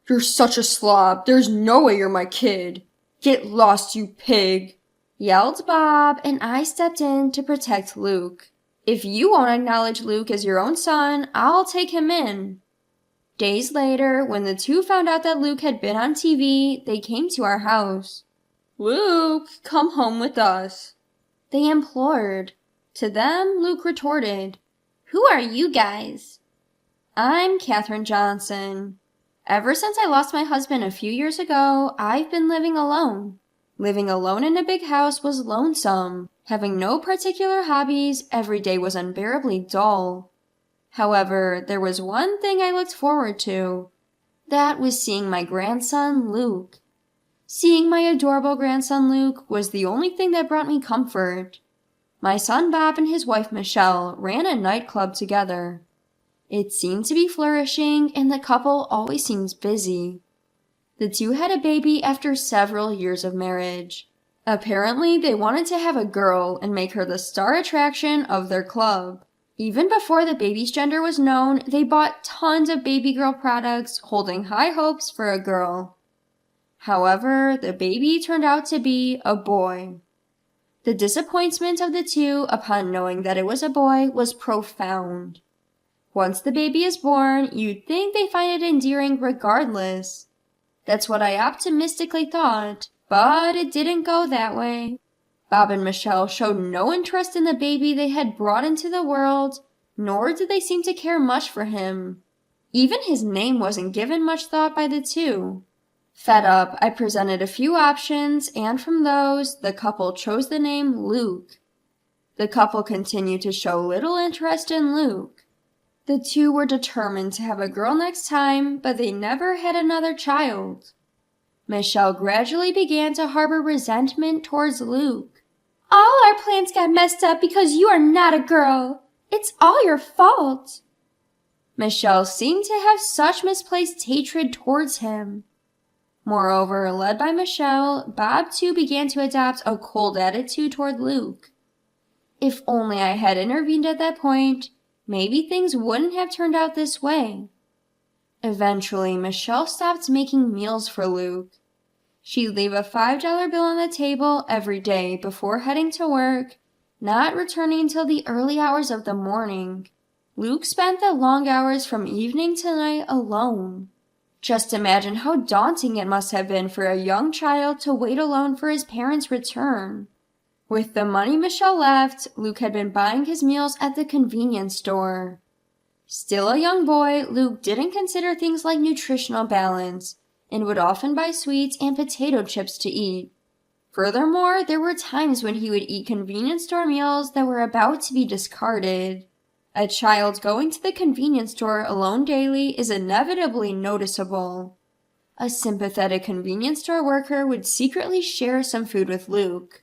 You're such a slob. There's no way you're my kid. Get lost, you pig, yelled Bob, and I stepped in to protect Luke. If you won't acknowledge Luke as your own son, I'll take him in. Days later, when the two found out that Luke had been on TV, they came to our house. Luke, come home with us, they implored. To them, Luke retorted, Who are you guys? I'm Katherine Johnson. Ever since I lost my husband a few years ago, I've been living alone. Living alone in a big house was lonesome. Having no particular hobbies, every day was unbearably dull. However, there was one thing I looked forward to. That was seeing my grandson, Luke. Seeing my adorable grandson, Luke, was the only thing that brought me comfort. My son Bob and his wife Michelle ran a nightclub together. It seemed to be flourishing, and the couple always seems busy. The two had a baby after several years of marriage. Apparently, they wanted to have a girl and make her the star attraction of their club. Even before the baby's gender was known, they bought tons of baby girl products, holding high hopes for a girl. However, the baby turned out to be a boy. The disappointment of the two upon knowing that it was a boy was profound. Once the baby is born, you'd think they find it endearing regardless. That's what I optimistically thought, but it didn't go that way. Bob and Michelle showed no interest in the baby they had brought into the world, nor did they seem to care much for him. Even his name wasn't given much thought by the two. Fed up, I presented a few options, and from those, the couple chose the name Luke. The couple continued to show little interest in Luke. The two were determined to have a girl next time, but they never had another child. Michelle gradually began to harbor resentment towards Luke. All our plans got messed up because you are not a girl. It's all your fault. Michelle seemed to have such misplaced hatred towards him. Moreover, led by Michelle, Bob too began to adopt a cold attitude toward Luke. If only I had intervened at that point, maybe things wouldn't have turned out this way. Eventually, Michelle stopped making meals for Luke. She'd leave a $5 bill on the table every day before heading to work, not returning until the early hours of the morning. Luke spent the long hours from evening to night alone. Just imagine how daunting it must have been for a young child to wait alone for his parents' return. With the money Michelle left, Luke had been buying his meals at the convenience store. Still a young boy, Luke didn't consider things like nutritional balance, and would often buy sweets and potato chips to eat. Furthermore, there were times when he would eat convenience store meals that were about to be discarded. A child going to the convenience store alone daily is inevitably noticeable. A sympathetic convenience store worker would secretly share some food with Luke.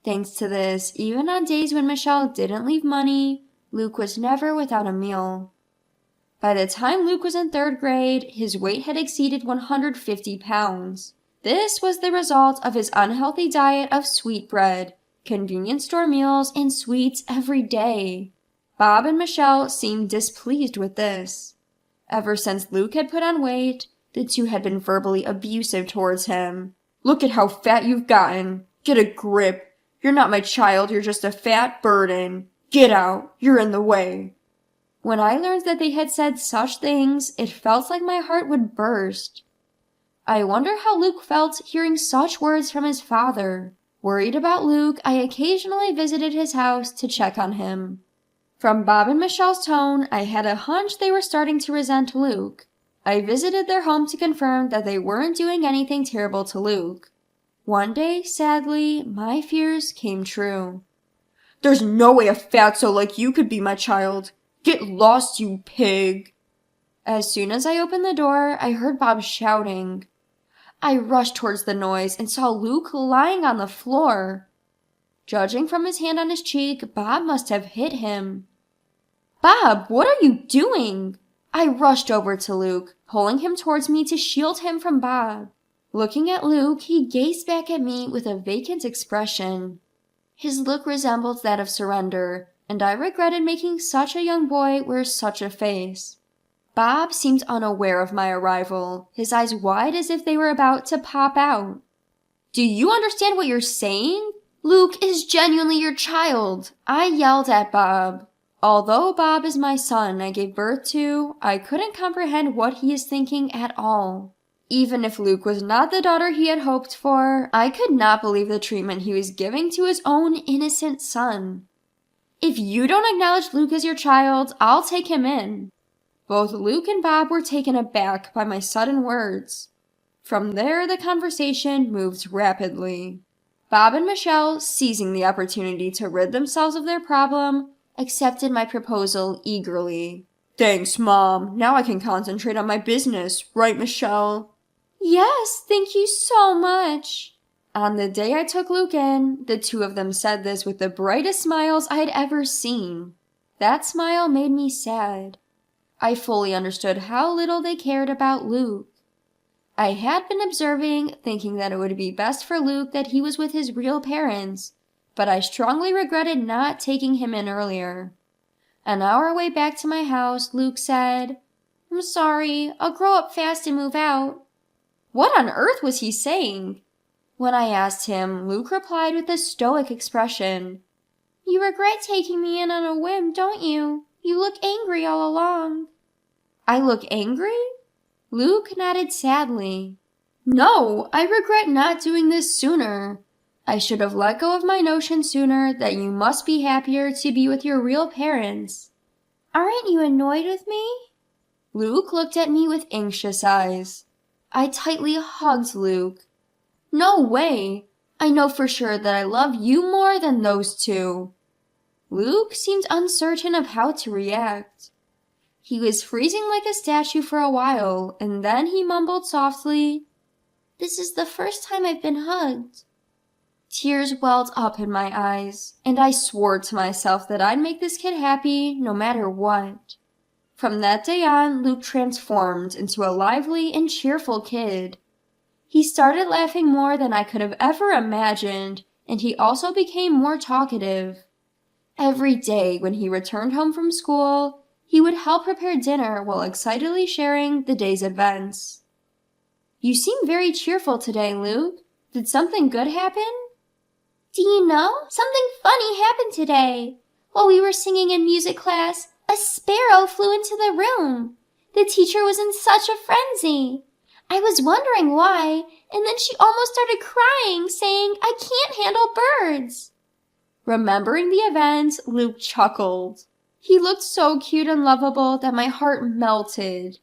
Thanks to this, even on days when Michelle didn't leave money, Luke was never without a meal. By the time Luke was in 3rd grade, his weight had exceeded 150 pounds. This was the result of his unhealthy diet of sweetbread, convenience store meals, and sweets every day. Bob and Michelle seemed displeased with this. Ever since Luke had put on weight, the two had been verbally abusive towards him. Look at how fat you've gotten. Get a grip. You're not my child, you're just a fat burden. Get out, you're in the way. When I learned that they had said such things, it felt like my heart would burst. I wonder how Luke felt hearing such words from his father. Worried about Luke, I occasionally visited his house to check on him. From Bob and Michelle's tone, I had a hunch they were starting to resent Luke. I visited their home to confirm that they weren't doing anything terrible to Luke. One day, sadly, my fears came true. There's no way a fatso like you could be my child. Get lost, you pig. As soon as I opened the door, I heard Bob shouting. I rushed towards the noise and saw Luke lying on the floor. Judging from his hand on his cheek, Bob must have hit him. Bob, what are you doing? I rushed over to Luke, pulling him towards me to shield him from Bob. Looking at Luke, he gazed back at me with a vacant expression. His look resembled that of surrender, and I regretted making such a young boy wear such a face. Bob seemed unaware of my arrival, his eyes wide as if they were about to pop out. "Do you understand what you're saying? Luke is genuinely your child," I yelled at Bob. Although Bob is my son I gave birth to, I couldn't comprehend what he is thinking at all. Even if Luke was not the daughter he had hoped for, I could not believe the treatment he was giving to his own innocent son. "If you don't acknowledge Luke as your child, I'll take him in." Both Luke and Bob were taken aback by my sudden words. From there, the conversation moved rapidly. Bob and Michelle, seizing the opportunity to rid themselves of their problem, accepted my proposal eagerly. "Thanks, Mom. Now I can concentrate on my business, right, Michelle?" "Yes, thank you so much." On the day I took Luke in, the two of them said this with the brightest smiles I had ever seen. That smile made me sad. I fully understood how little they cared about Luke. I had been observing, thinking that it would be best for Luke that he was with his real parents, but I strongly regretted not taking him in earlier. On our way back to my house, Luke said, "I'm sorry, I'll grow up fast and move out." What on earth was he saying? When I asked him, Luke replied with a stoic expression, "You regret taking me in on a whim, don't you? You look angry all along." "I look angry?" Luke nodded sadly. "No, I regret not doing this sooner. I should have let go of my notion sooner that you must be happier to be with your real parents." "Aren't you annoyed with me?" Luke looked at me with anxious eyes. I tightly hugged Luke. "No way! I know for sure that I love you more than those two." Luke seemed uncertain of how to react. He was freezing like a statue for a while, and then he mumbled softly, "This is the first time I've been hugged." Tears welled up in my eyes, and I swore to myself that I'd make this kid happy no matter what. From that day on, Luke transformed into a lively and cheerful kid. He started laughing more than I could have ever imagined, and he also became more talkative. Every day when he returned home from school, he would help prepare dinner while excitedly sharing the day's events. "You seem very cheerful today, Luke. Did something good happen?" "Do you know, something funny happened today. While we were singing in music class, a sparrow flew into the room. The teacher was in such a frenzy. I was wondering why, and then she almost started crying, saying, 'I can't handle birds.'" Remembering the event, Luke chuckled. He looked so cute and lovable that my heart melted.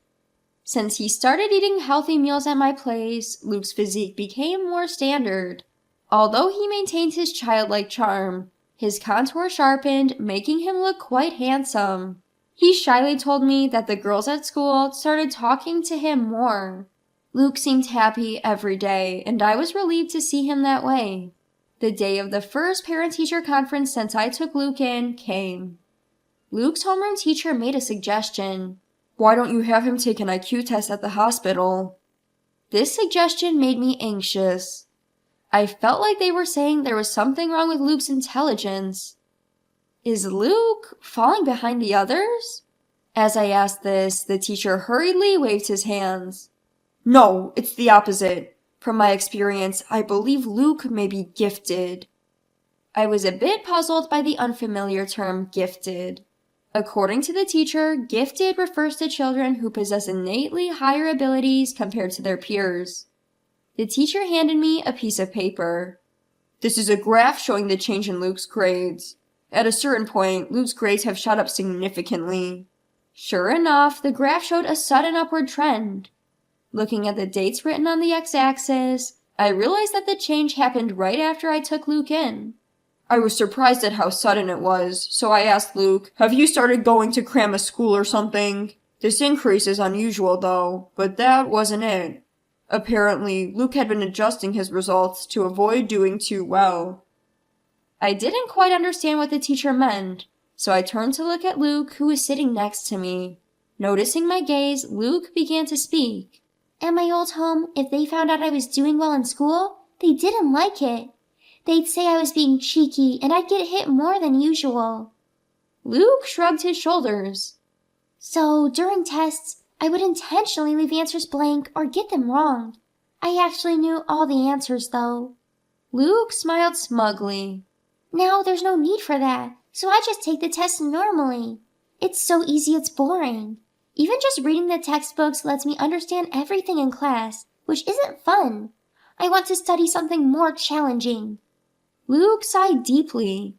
Since he started eating healthy meals at my place, Luke's physique became more standard. Although he maintained his childlike charm, his contour sharpened, making him look quite handsome. He shyly told me that the girls at school started talking to him more. Luke seemed happy every day, and I was relieved to see him that way. The day of the first parent-teacher conference since I took Luke in came. Luke's homeroom teacher made a suggestion. "Why don't you have him take an IQ test at the hospital?" This suggestion made me anxious. I felt like they were saying there was something wrong with Luke's intelligence. Is Luke falling behind the others? As I asked this, the teacher hurriedly waved his hands. "No, it's the opposite. From my experience, I believe Luke may be gifted." I was a bit puzzled by the unfamiliar term gifted. According to the teacher, gifted refers to children who possess innately higher abilities compared to their peers. The teacher handed me a piece of paper. "This is a graph showing the change in Luke's grades. At a certain point, Luke's grades have shot up significantly." Sure enough, the graph showed a sudden upward trend. Looking at the dates written on the x-axis, I realized that the change happened right after I took Luke in. I was surprised at how sudden it was, so I asked Luke, "Have you started going to cram a school or something?" This increase is unusual though, but that wasn't it. Apparently, Luke had been adjusting his results to avoid doing too well. I didn't quite understand what the teacher meant, so I turned to look at Luke, who was sitting next to me. Noticing my gaze, Luke began to speak. "At my old home, if they found out I was doing well in school, they didn't like it. They'd say I was being cheeky, and I'd get hit more than usual." Luke shrugged his shoulders. "So, during tests, I would intentionally leave answers blank or get them wrong. I actually knew all the answers, though. Luke smiled smugly. Now there's no need for that, so I just take the test normally. It's so easy it's boring. Even just reading the textbooks lets me understand everything in class, which isn't fun. I want to study something more challenging. Luke sighed deeply.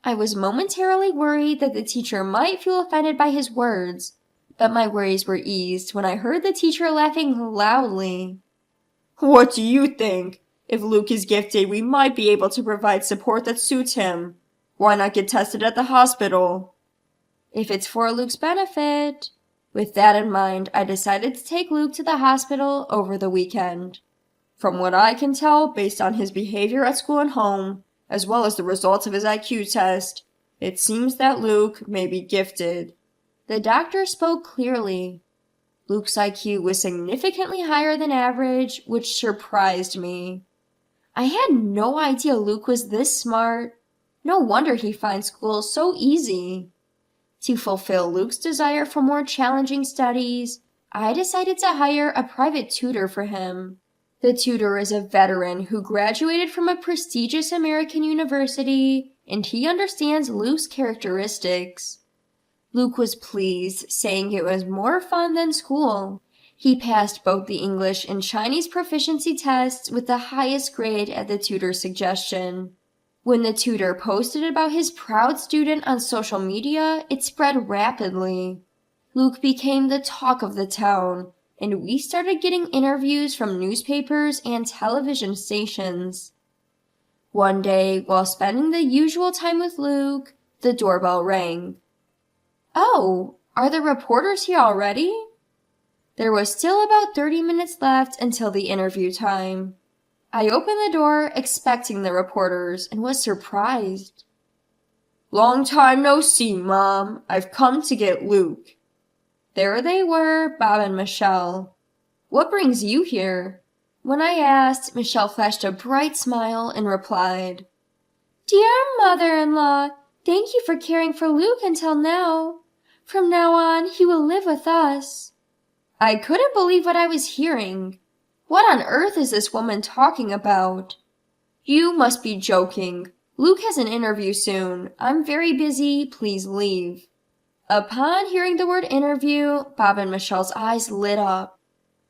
I was momentarily worried that the teacher might feel offended by his words, but my worries were eased when I heard the teacher laughing loudly. What do you think? If Luke is gifted, we might be able to provide support that suits him. Why not get tested at the hospital? If it's for Luke's benefit. With that in mind, I decided to take Luke to the hospital over the weekend. From what I can tell, based on his behavior at school and home, as well as the results of his IQ test, it seems that Luke may be gifted. The doctor spoke clearly. Luke's IQ was significantly higher than average, which surprised me. I had no idea Luke was this smart. No wonder he finds school so easy. To fulfill Luke's desire for more challenging studies, I decided to hire a private tutor for him. The tutor is a veteran who graduated from a prestigious American university, and he understands Luke's characteristics. Luke was pleased, saying it was more fun than school. He passed both the English and Chinese proficiency tests with the highest grade at the tutor's suggestion. When the tutor posted about his proud student on social media, it spread rapidly. Luke became the talk of the town, and we started getting interviews from newspapers and television stations. One day, while spending the usual time with Luke, the doorbell rang. Oh, are the reporters here already? There was still about 30 minutes left until the interview time. I opened the door, expecting the reporters, and was surprised. Long time no see, Mom. I've come to get Luke. There they were, Bob and Michelle. What brings you here? When I asked, Michelle flashed a bright smile and replied, Dear mother-in-law, thank you for caring for Luke until now. From now on, he will live with us. I couldn't believe what I was hearing. What on earth is this woman talking about? You must be joking. Luke has an interview soon. I'm very busy. Please leave. Upon hearing the word interview, Bob and Michelle's eyes lit up.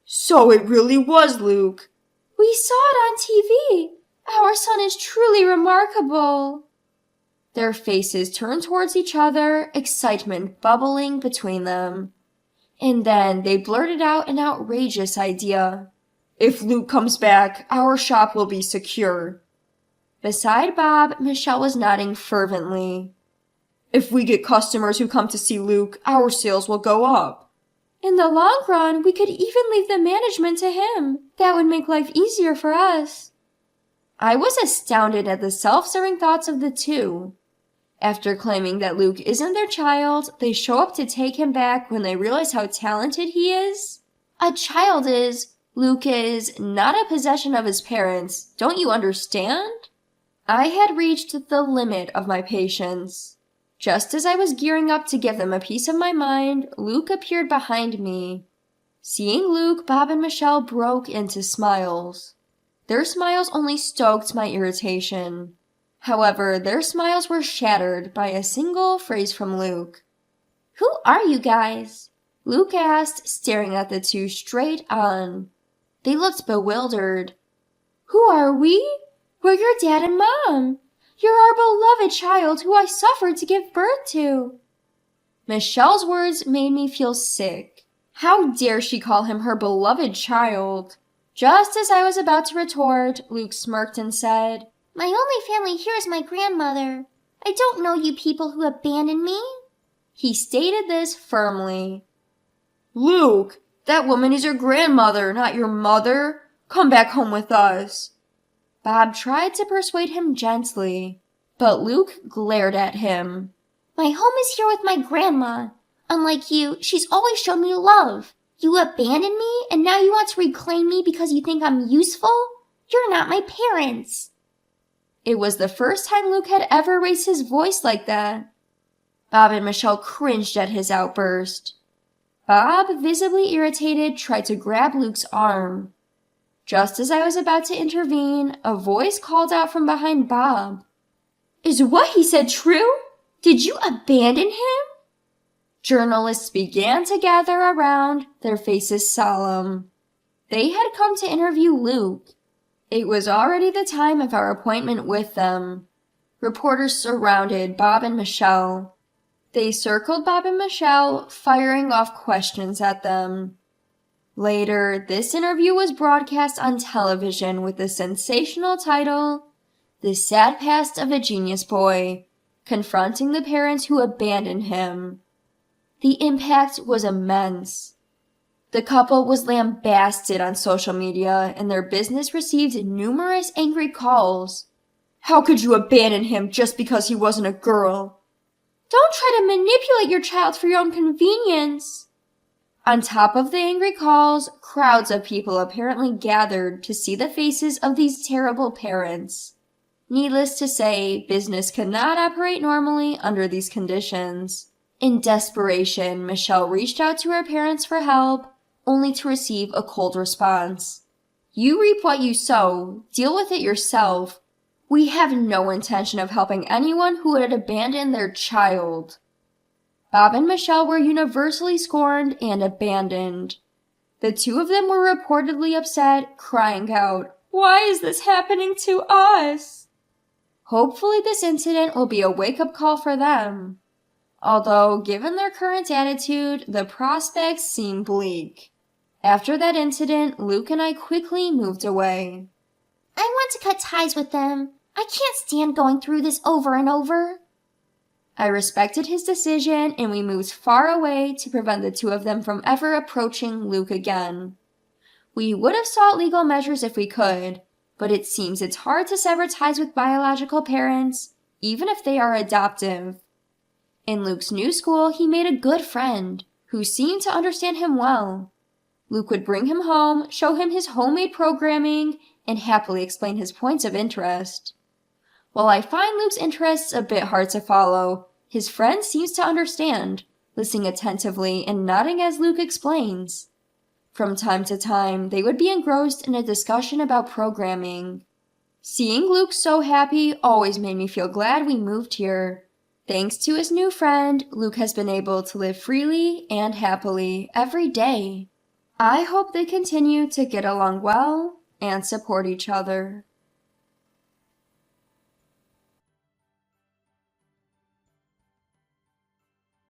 So it really was Luke. We saw it on TV. Our son is truly remarkable. Their faces turned towards each other, excitement bubbling between them. And then they blurted out an outrageous idea. If Luke comes back, our shop will be secure. Beside Bob, Michelle was nodding fervently. If we get customers who come to see Luke, our sales will go up. In the long run, we could even leave the management to him. That would make life easier for us. I was astounded at the self-serving thoughts of the two. After claiming that Luke isn't their child, they show up to take him back when they realize how talented he is. A child is, Luke is, not a possession of his parents. Don't you understand? I had reached the limit of my patience. Just as I was gearing up to give them a piece of my mind, Luke appeared behind me. Seeing Luke, Bob and Michelle broke into smiles. Their smiles only stoked my irritation. However, their smiles were shattered by a single phrase from Luke. Who are you guys? Luke asked, staring at the two straight on. They looked bewildered. Who are we? We're your dad and mom. You're our beloved child who I suffered to give birth to. Michelle's words made me feel sick. How dare she call him her beloved child? Just as I was about to retort, Luke smirked and said, My only family here is my grandmother. I don't know you people who abandoned me. He stated this firmly. Luke, that woman is your grandmother, not your mother. Come back home with us. Bob tried to persuade him gently, but Luke glared at him. My home is here with my grandma. Unlike you, she's always shown me love. You abandoned me, and now you want to reclaim me because you think I'm useful? You're not my parents. It was the first time Luke had ever raised his voice like that. Bob and Michelle cringed at his outburst. Bob, visibly irritated, tried to grab Luke's arm. Just as I was about to intervene, a voice called out from behind Bob. "Is what he said true? Did you abandon him?" Journalists began to gather around, their faces solemn. They had come to interview Luke. It was already the time of our appointment with them. Reporters surrounded Bob and Michelle. They circled Bob and Michelle, firing off questions at them. Later, this interview was broadcast on television with the sensational title, "The Sad Past of a Genius Boy, Confronting the Parents Who Abandoned Him." The impact was immense. The couple was lambasted on social media, and their business received numerous angry calls. "How could you abandon him just because he wasn't a girl? Don't try to manipulate your child for your own convenience." On top of the angry calls, crowds of people apparently gathered to see the faces of these terrible parents. Needless to say, business could not operate normally under these conditions. In desperation, Michelle reached out to her parents for help, only to receive a cold response. "You reap what you sow. Deal with it yourself. We have no intention of helping anyone who would abandon their child." Bob and Michelle were universally scorned and abandoned. The two of them were reportedly upset, crying out, "Why is this happening to us?" Hopefully this incident will be a wake-up call for them. Although, given their current attitude, the prospects seem bleak. After that incident, Luke and I quickly moved away. I want to cut ties with them. I can't stand going through this over and over. I respected his decision, and we moved far away to prevent the two of them from ever approaching Luke again. We would have sought legal measures if we could, but it seems it's hard to sever ties with biological parents, even if they are adoptive. In Luke's new school, he made a good friend, who seemed to understand him well. Luke would bring him home, show him his homemade programming, and happily explain his points of interest. While I find Luke's interests a bit hard to follow, his friend seems to understand, listening attentively and nodding as Luke explains. From time to time, they would be engrossed in a discussion about programming. Seeing Luke so happy always made me feel glad we moved here. Thanks to his new friend, Luke has been able to live freely and happily every day. I hope they continue to get along well and support each other.